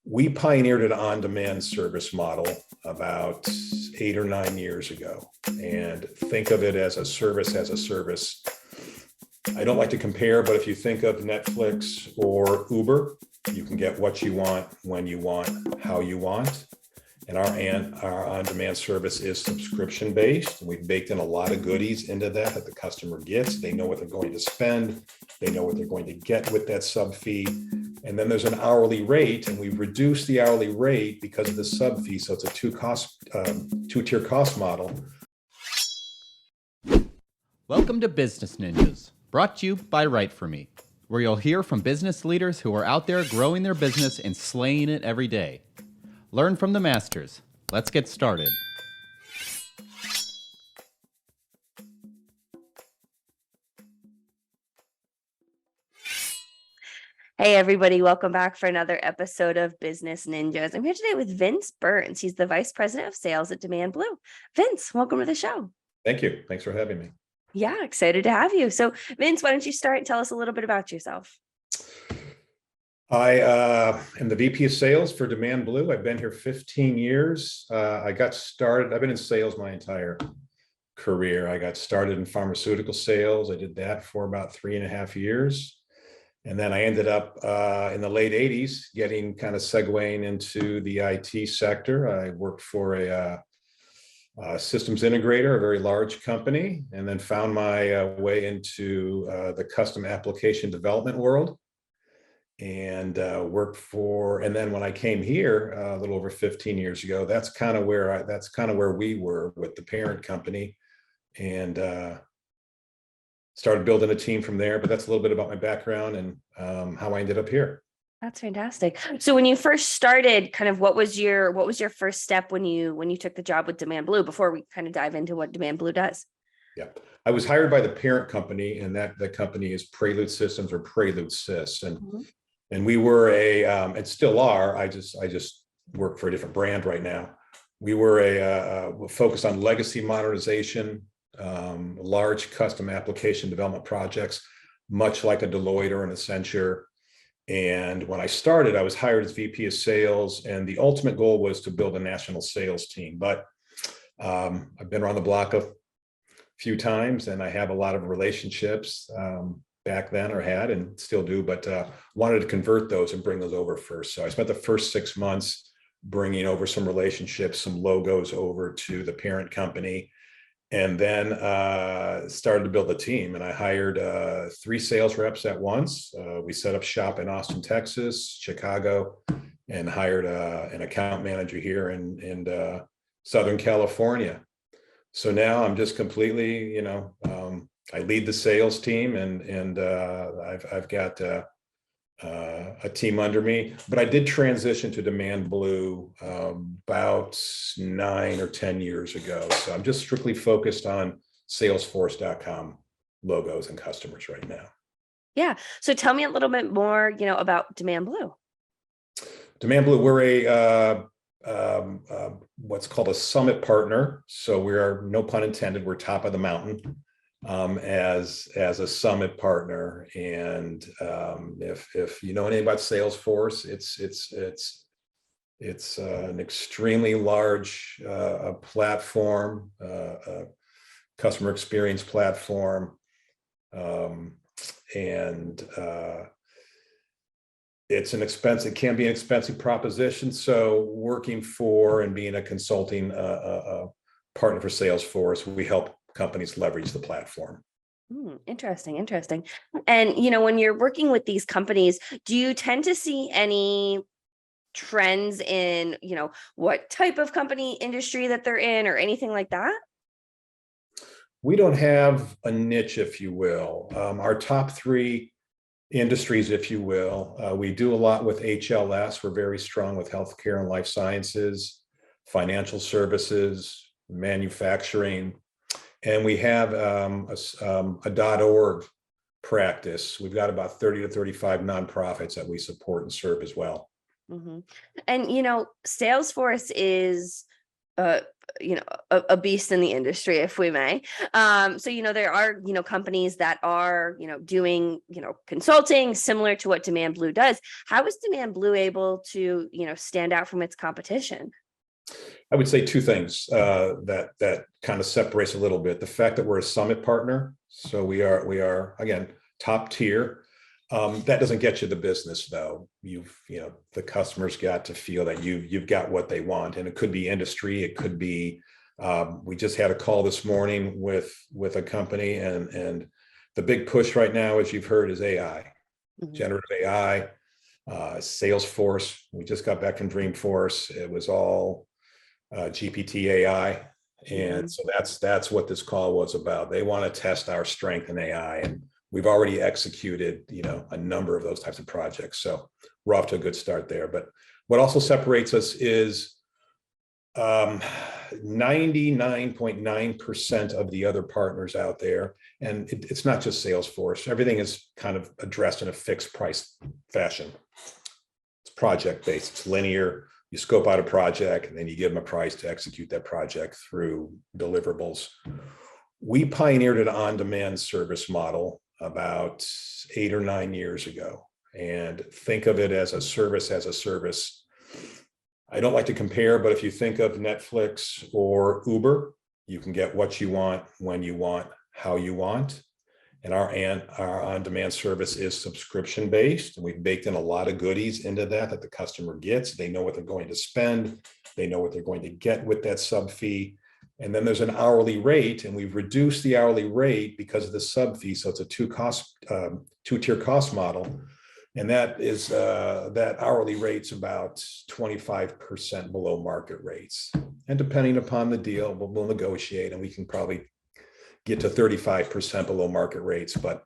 We pioneered an on-demand service model about 8 or 9 years ago. And think of it as a service as a service. I don't like to compare, but if you think of Netflix or Uber, you can get what you want, when you want, how you want. And our on-demand service is subscription-based. We've baked in a lot of goodies into that the customer gets. They know what they're going to spend. They know what they're going to get with that sub fee. And then there's an hourly rate, and we've reduced the hourly rate because of the sub fee. So it's a two-tier cost model. Welcome to Business Ninjas, brought to you by WriteForMe, where you'll hear from business leaders who are out there growing their business and slaying it every day. Learn from the masters. Let's get started. Hey everybody, welcome back for another episode of Business Ninjas. I'm here today with Vince Burns. He's the Vice President of Sales at DemandBlue. Vince, welcome to the show. Thank you. Thanks for having me. Yeah, excited to have you. So Vince, why don't you start and tell us a little bit about yourself? I am the VP of Sales for DemandBlue. I've been here 15 years. I've been in sales my entire career. I got started in pharmaceutical sales. I did that for about 3.5 years. And then I ended up in the late 80s getting kind of segueing into the IT sector. I worked for a systems integrator, a very large company, and then found my way into the custom application development world. And and then when I came here a little over 15 years ago, that's kind of where we were with the parent company, and started building a team from there. But that's a little bit about my background and how I ended up here. That's fantastic. So when you first started, kind of what was your first step when you took the job with DemandBlue, before we kind of dive into what DemandBlue does? Yeah, I was hired by the parent company, and the company is Prelude Systems, or Prelude Sys, and we were and still are. I just work for a different brand right now. We were focused on legacy modernization, large custom application development projects, much like a Deloitte or an Accenture. And when I started, I was hired as VP of Sales, and the ultimate goal was to build a national sales team. But I've been around the block a few times, and I have a lot of relationships back then, or had, and still do, but wanted to convert those and bring those over first. So I spent the first 6 months bringing over some relationships, some logos over to the parent company, and then started to build a team. And I hired 3 sales reps at once. We set up shop in Austin, Texas, Chicago, and hired an account manager here in Southern California. So now I'm just completely, I lead the sales team, and I've got a team under me. But I did transition to DemandBlue about 9 or 10 years ago. So I'm just strictly focused on Salesforce.com logos and customers right now. Yeah. So tell me a little bit more, about DemandBlue. DemandBlue, we're what's called a summit partner. So we are, no pun intended, we're top of the mountain as a summit partner. And if you know anything about Salesforce, it's an extremely large platform, customer experience platform, and it can be an expensive proposition. So working for and being a consulting partner for Salesforce, we help companies leverage the platform. Interesting. And, when you're working with these companies, do you tend to see any trends in, what type of company, industry that they're in, or anything like that? We don't have a niche, if you will. Our top 3 industries, if you will, we do a lot with HLS. We're very strong with healthcare and life sciences, financial services, manufacturing. And we have a .org practice. We've got about 30 to 35 nonprofits that we support and serve as well. And, Salesforce is uh, a beast in the industry, if we may. So, there are, companies that are, doing, consulting similar to what DemandBlue does. How is DemandBlue able to, stand out from its competition? I would say two things that kind of separates a little bit. The fact that we're a summit partner, so we are again top tier. That doesn't get you the business though. The customers got to feel that you've got what they want, and it could be industry, it could be. We just had a call this morning with a company, and the big push right now, as you've heard, is AI, generative AI, Salesforce. We just got back from Dreamforce. It was all GPT AI. And so that's what this call was about. They want to test our strength in AI, and we've already executed, a number of those types of projects. So we're off to a good start there. But what also separates us is 99.9% of the other partners out there, and it's not just Salesforce. Everything is kind of addressed in a fixed price fashion. It's project based, it's linear. You scope out a project and then you give them a price to execute that project through deliverables. We pioneered an on-demand service model about 8 or 9 years ago, and think of it as a service I don't like to compare, but if you think of Netflix or Uber, you can get what you want, when you want, how you want. And our on-demand service is subscription-based, and we've baked in a lot of goodies into that the customer gets. They know what they're going to spend. They know what they're going to get with that sub fee. And then there's an hourly rate, and we've reduced the hourly rate because of the sub fee. So it's a two-tier cost model. And that is that hourly rate's about 25% below market rates. And depending upon the deal, we'll negotiate, and we can probably get to 35% below market rates. But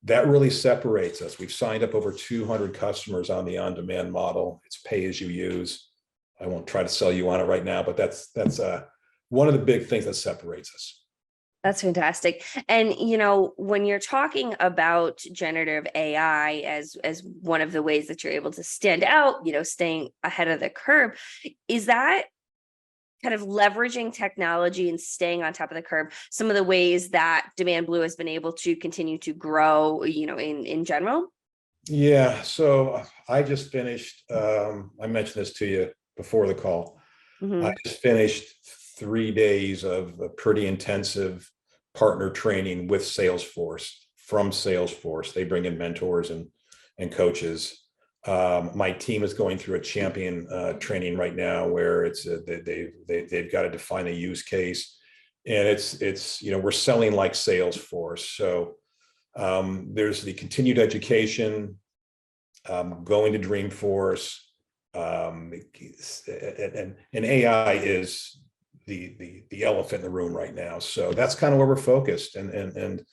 that really separates us. We've signed up over 200 customers on the on-demand model. It's pay as you use. I won't try to sell you on it right now, but that's one of the big things that separates us. That's fantastic. And, when you're talking about generative AI as one of the ways that you're able to stand out, staying ahead of the curve, is that kind of leveraging technology and staying on top of the curve, some of the ways that DemandBlue has been able to continue to grow, in general? Yeah. So I just finished, I mentioned this to you before the call. I just finished 3 days of a pretty intensive partner training with Salesforce, from Salesforce. They bring in mentors and coaches. My team is going through a champion training right now, where it's they've got to define a use case, and it's we're selling like Salesforce. So there's the continued education, going to Dreamforce, and AI is the elephant in the room right now. So that's kind of where we're focused, and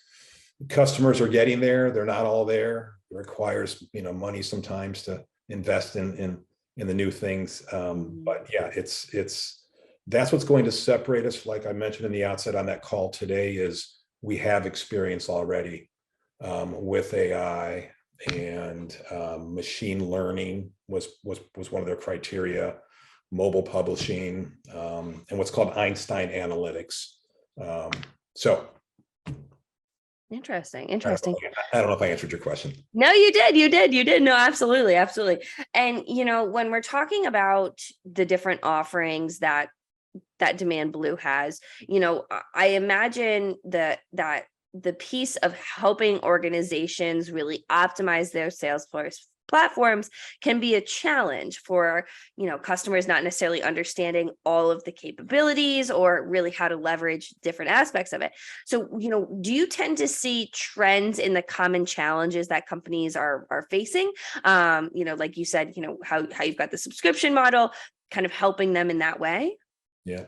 customers are getting there. They're not all there. It requires money sometimes to invest in the new things. But yeah, that's what's going to separate us. Like I mentioned in the outset on that call today, is we have experience already with AI, and machine learning was one of their criteria, mobile publishing, and what's called Einstein analytics. So Interesting. I don't know if I answered your question. No, you did. No, absolutely. And, when we're talking about the different offerings that DemandBlue has, I imagine that the piece of helping organizations really optimize their Salesforce platforms can be a challenge for, customers not necessarily understanding all of the capabilities or really how to leverage different aspects of it. So, do you tend to see trends in the common challenges that companies are facing? Like you said, how you've got the subscription model kind of helping them in that way? Yeah.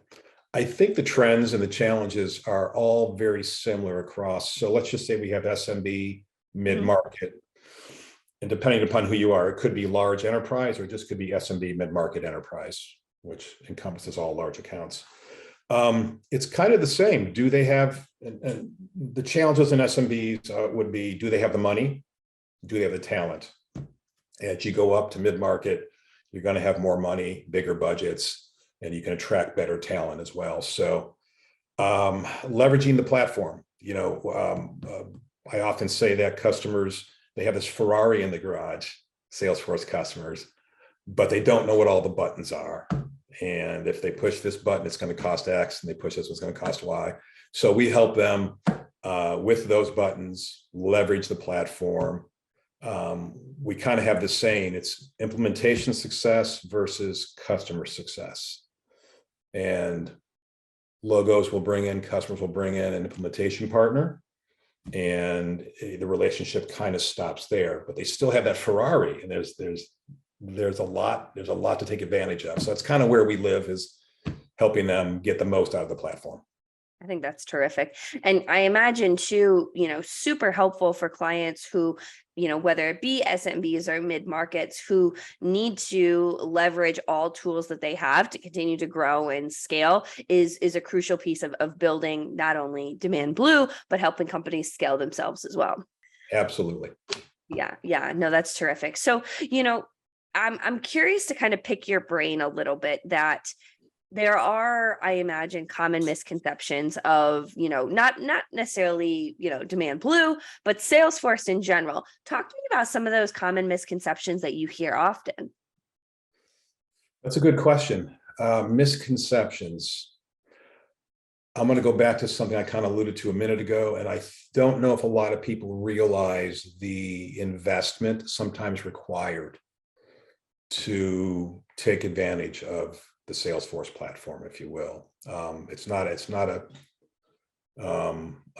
I think the trends and the challenges are all very similar across. So let's just say we have SMB, mid-market, and depending upon who you are, it could be large enterprise, or just could be SMB, mid-market enterprise, which encompasses all large accounts. It's kind of the same. Do they have, and the challenges in SMBs would be, do they have the money? Do they have the talent? As you go up to mid-market, you're going to have more money, bigger budgets. and you can attract better talent as well. So leveraging the platform, I often say that customers, they have this Ferrari in the garage, Salesforce customers, but they don't know what all the buttons are. And if they push this button, it's going to cost X, and they push this, it's going to cost Y. So we help them with those buttons, leverage the platform. We kind of have this saying, it's implementation success versus customer success. And logos will bring in, customers will bring in an implementation partner, and the relationship kind of stops there, but they still have that Ferrari, and there's a lot to take advantage of. So that's kind of where we live, is helping them get the most out of the platform. I think that's terrific. And I imagine too, super helpful for clients who, whether it be SMBs or mid-markets, who need to leverage all tools that they have to continue to grow and scale, is a crucial piece of building not only DemandBlue, but helping companies scale themselves as well. Absolutely. Yeah. No, that's terrific. So, I'm curious to kind of pick your brain a little bit, that there are, I imagine, common misconceptions of, not necessarily, DemandBlue, but Salesforce in general. Talk to me about some of those common misconceptions that you hear often. That's a good question. Misconceptions. I'm going to go back to something I kind of alluded to a minute ago, and I don't know if a lot of people realize the investment sometimes required to take advantage of the Salesforce platform, if you will. It's not a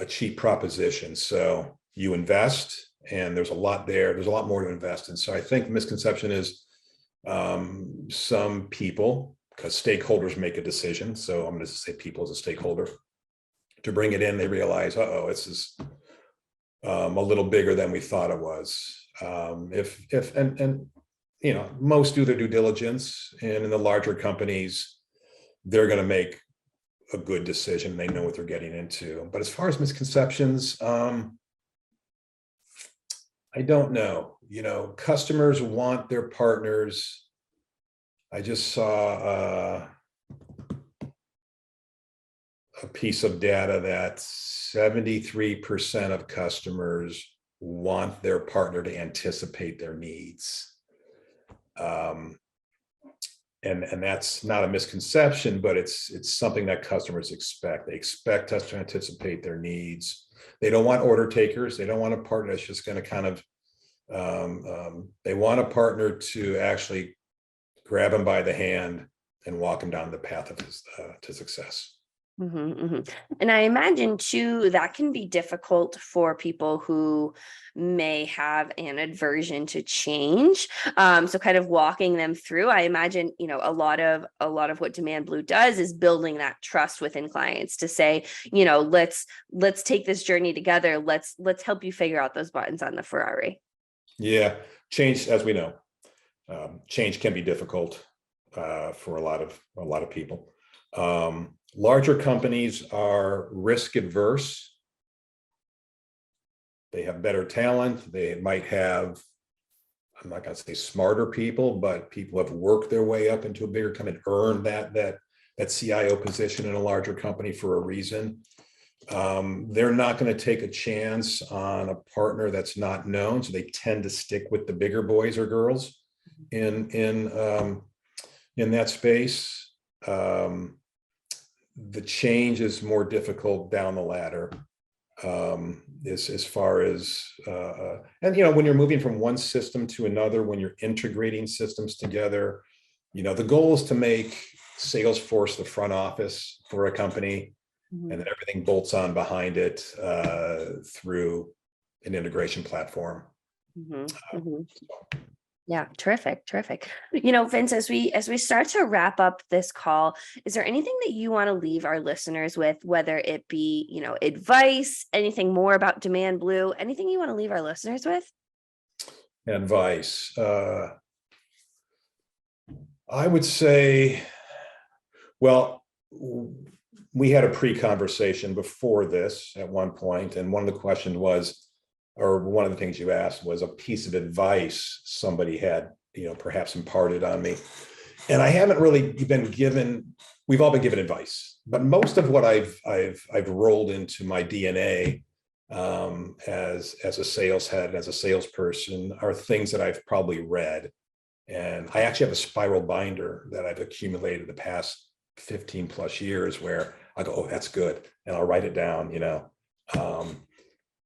cheap proposition. So you invest, and there's a lot there. There's a lot more to invest in. So I think the misconception is some people, because stakeholders make a decision. So I'm going to say people as a stakeholder, to bring it in, they realize, this is a little bigger than we thought it was. Most do their due diligence, and in the larger companies, they're going to make a good decision. They know what they're getting into. But as far as misconceptions, I don't know. Customers want their partners. I just saw a piece of data that 73% of customers want their partner to anticipate their needs. And that's not a misconception, but it's something that customers expect. They expect us to anticipate their needs. They don't want order takers. They don't want a partner that's just going to kind of, they want a partner to actually grab them by the hand and walk them down the path of to success. And I imagine too, that can be difficult for people who may have an aversion to change. So kind of walking them through, I imagine, a lot of what DemandBlue does is building that trust within clients to say, let's take this journey together. Let's help you figure out those buttons on the Ferrari. Yeah. Change, as we know, change can be difficult for a lot of people. Larger companies are risk adverse. They have better talent. They might have, I'm not going to say smarter people, but people have worked their way up into a bigger company and earned that CIO position in a larger company for a reason. They're not going to take a chance on a partner that's not known, so they tend to stick with the bigger boys or girls in that space. The change is more difficult down the ladder, as far as, and when you're moving from one system to another, when you're integrating systems together, the goal is to make Salesforce the front office for a company, and then everything bolts on behind it through an integration platform. Yeah, terrific. Vince, as we start to wrap up this call, is there anything that you want to leave our listeners with, whether it be, advice, anything more about DemandBlue, anything you want to leave our listeners with? Advice. I would say, well, we had a pre-conversation before this at one point, and one of the questions was, or one of the things you asked was a piece of advice somebody had, perhaps imparted on me. And I haven't really been given, we've all been given advice, but most of what I've rolled into my DNA as a sales head, as a salesperson, are things that I've probably read. And I actually have a spiral binder that I've accumulated the past 15 plus years where I go, oh, that's good. And I'll write it down,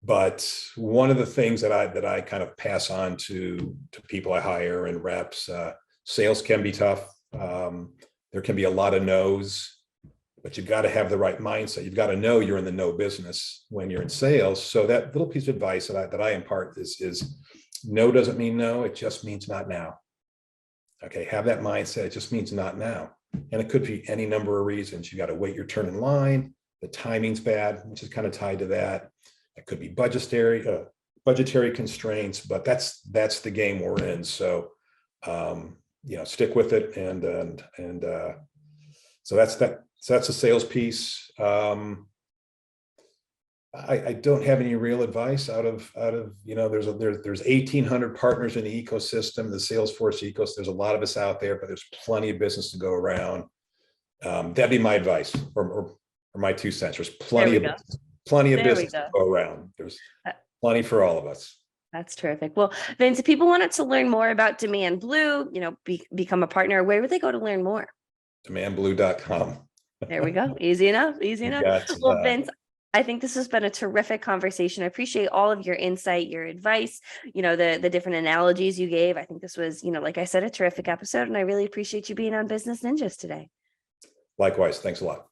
but one of the things that I kind of pass on to people I hire and reps, sales can be tough. There can be a lot of no's, but you've got to have the right mindset. You've got to know you're in the no business when you're in sales. So that little piece of advice that I impart is no doesn't mean no. It just means not now. Okay. Have that mindset. It just means not now. And it could be any number of reasons. You got to wait your turn in line. The timing's bad, which is kind of tied to that. It could be budgetary constraints, but that's the game we're in. So, stick with it. And so that's that. So that's a sales piece. I don't have any real advice out of there's 1,800 partners in the ecosystem, the Salesforce ecosystem. There's a lot of us out there, but there's plenty of business to go around. That'd be my advice or my 2 cents. There's plenty of business to go around. There's plenty for all of us. That's terrific. Well, Vince, if people wanted to learn more about DemandBlue, become a partner, where would they go to learn more? DemandBlue.com. There we go. Easy enough. Well, Vince, I think this has been a terrific conversation. I appreciate all of your insight, your advice, the different analogies you gave. I think this was, like I said, a terrific episode, and I really appreciate you being on Business Ninjas today. Likewise. Thanks a lot.